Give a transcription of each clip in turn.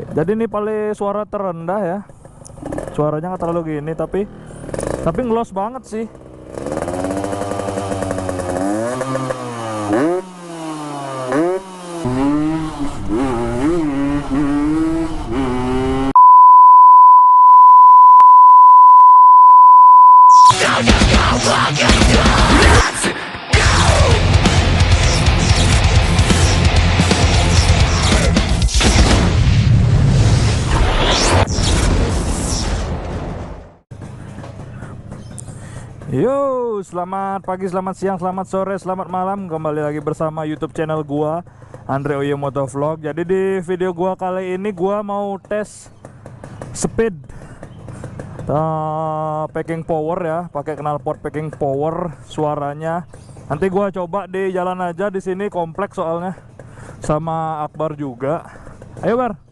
Jadi ini paling suara terendah ya. Suaranya nggak terlalu gini, tapi ngelos banget sih. Yo, selamat pagi, selamat siang, selamat sore, selamat malam. Kembali lagi bersama YouTube channel gua, Andre Oyo Motovlog. Jadi di video gua kali ini gua mau tes speed packing power ya, pakai knalpot packing power suaranya. Nanti gua coba di jalan aja, di sini kompleks soalnya. Sama Akbar juga. Ayo, Bar.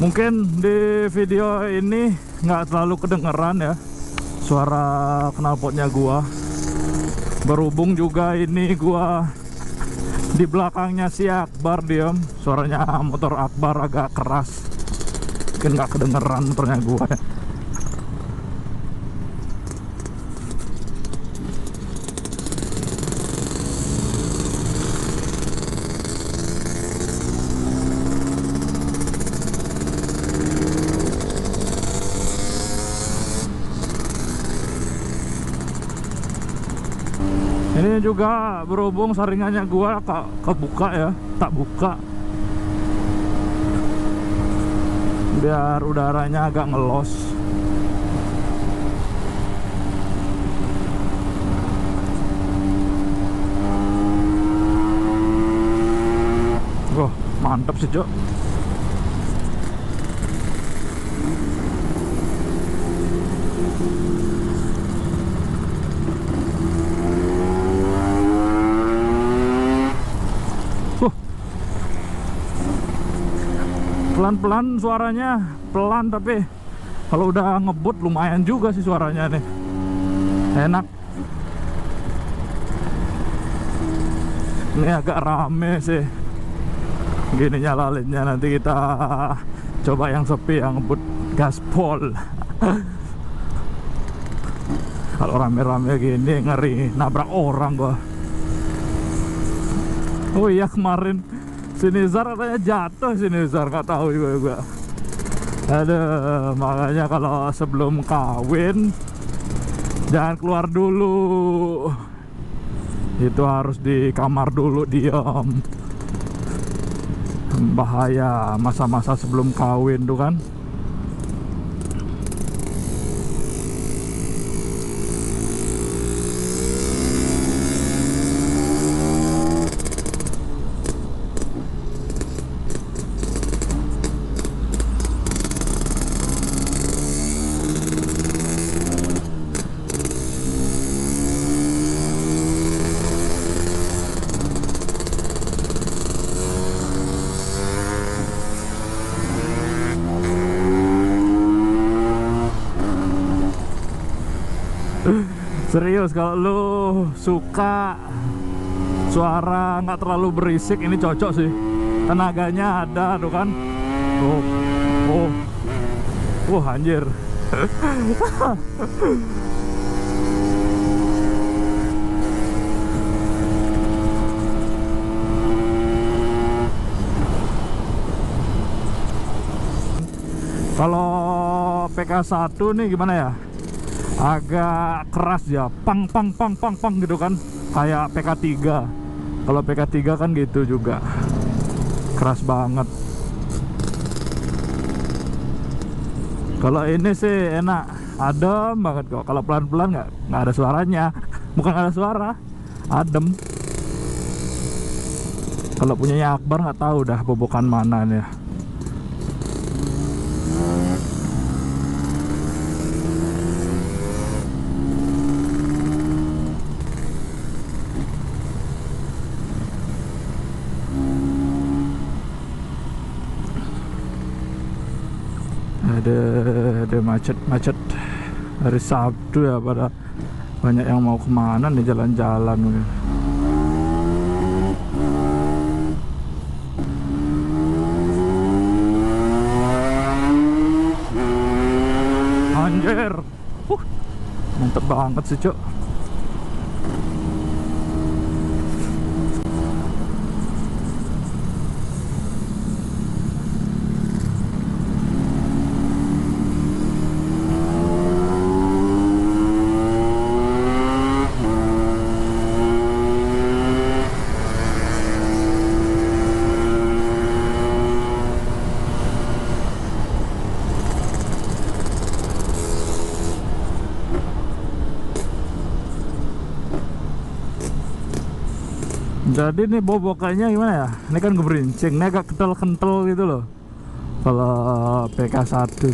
Mungkin di video ini nggak terlalu kedengeran ya suara knalpotnya gua. Berhubung juga ini gua di belakangnya si Akbar diem, suaranya motor Akbar agak keras, mungkin nggak kedengeran motornya gua ya. Ini juga berhubung saringannya gua kebuka ya, tak buka biar udaranya agak ngelos. Wah, mantap sih, Cok. Pelan-pelan suaranya, pelan, tapi kalau udah ngebut lumayan juga sih suaranya nih. Enak. Ini agak rame sih gini nyalalinnya. Nanti kita coba yang sepi, yang ngebut gaspol. Kalau rame-rame gini ngeri nabrak orang gua. Oh iya, kemarin Sinizar katanya jatuh, Sinizar nggak tahu juga. Aduh, makanya kalau sebelum kawin jangan keluar dulu. Itu harus di kamar dulu diam. Bahaya masa-masa sebelum kawin tuh kan. Serius, kalau lu suka suara nggak terlalu berisik, ini cocok sih. Tenaganya ada tuh kan. Anjir. Kalau PK1 nih gimana ya? Agak keras ya, pang gitu kan, kayak PK3. Kalau PK3 kan gitu juga, keras banget. Kalau ini sih enak, adem banget kok. Kalau pelan-pelan nggak ada suaranya. Bukan nggak ada suara, adem. Kalau punyanya Akbar nggak tahu dah bobokan mana nih ya. Ada macet hari Sabtu ya, pada banyak yang mau kemana nih, jalan-jalan mungkin. Anjir, mantep banget sih cok. Jadi nih bobokannya gimana ya? Ini kan geberincing, ini agak kental-kental gitu loh. Kalau PK1.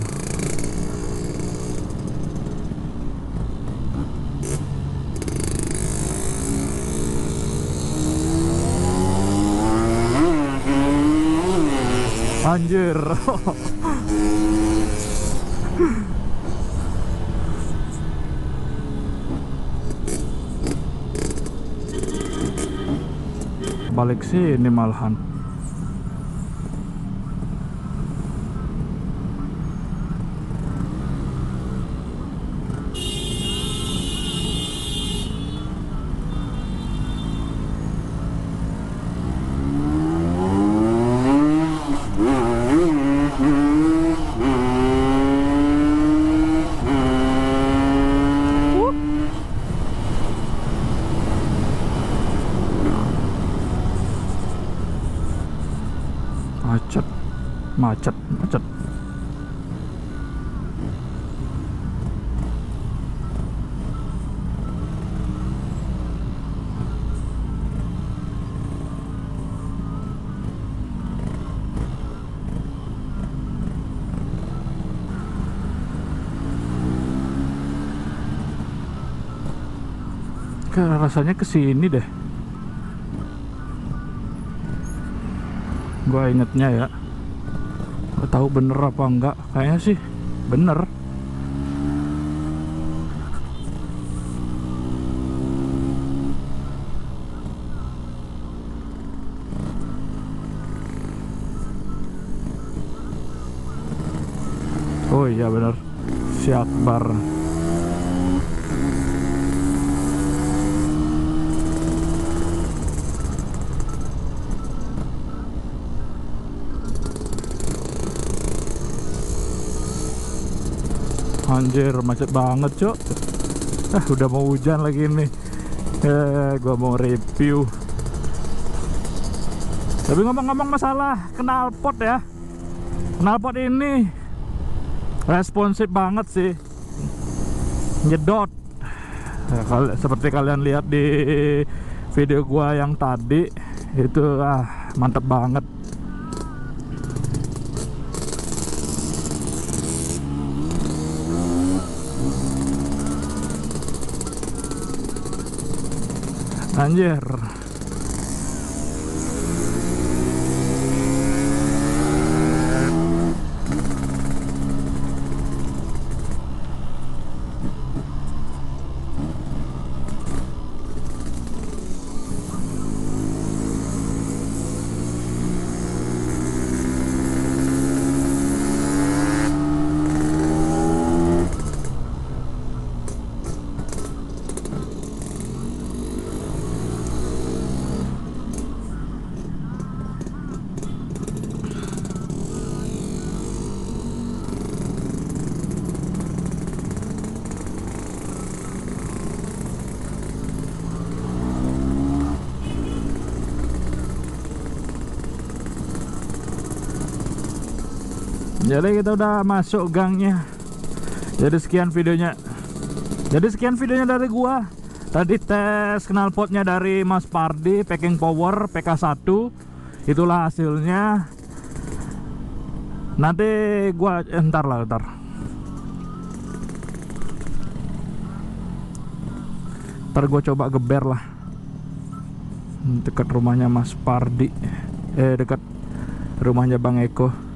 Anjir. Balik sini malahan. Macet. Rasanya kesini deh. Gua ingetnya ya. Gak tahu bener apa enggak, kayaknya sih bener. Oh iya bener, si Akbar. Anjir, macet banget cok. Udah mau hujan lagi nih. Gua mau review. Tapi ngomong-ngomong masalah knalpot ya, knalpot ini responsif banget sih, nyedot. Seperti kalian lihat di video gua yang tadi itu, mantep banget. Anjir. Jadi kita udah masuk gangnya. Jadi sekian videonya dari gua. Tadi tes knalpotnya dari Mas Pardi, packing power PK1. Itulah hasilnya. Nanti gua ntar. Ntar gua coba geber lah dekat rumahnya Mas Pardi. Dekat rumahnya Bang Eko.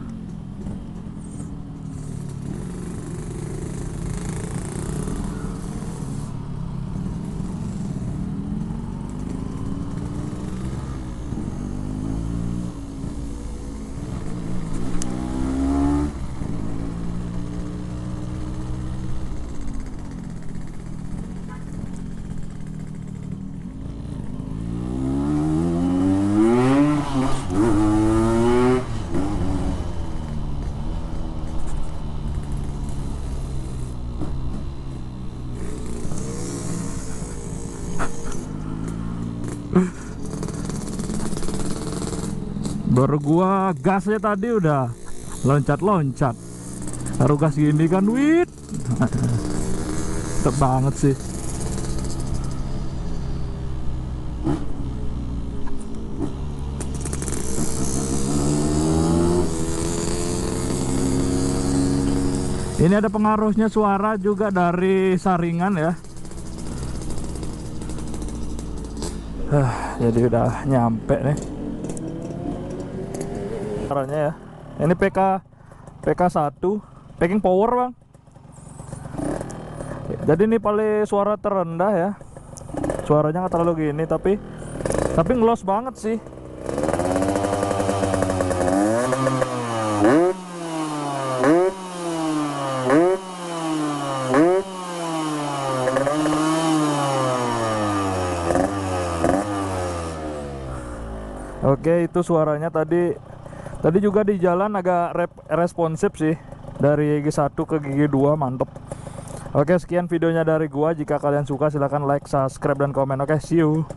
Baru gua gasnya tadi udah loncat-loncat. Baru gas gini kan, wit. Mantep banget sih. Ini ada pengaruhnya suara juga dari saringan ya. Jadi udah nyampe nih. Suaranya ya. Ini PK1 packing power, Bang. Jadi ini paling suara terendah ya. Suaranya nggak terlalu gini tapi ngelos banget sih. Oke, itu suaranya tadi juga di jalan agak responsif sih. Dari gigi 1 ke gigi 2 mantep. Oke, sekian videonya dari gua. Jika kalian suka silahkan like, subscribe, dan komen. Oke, see you.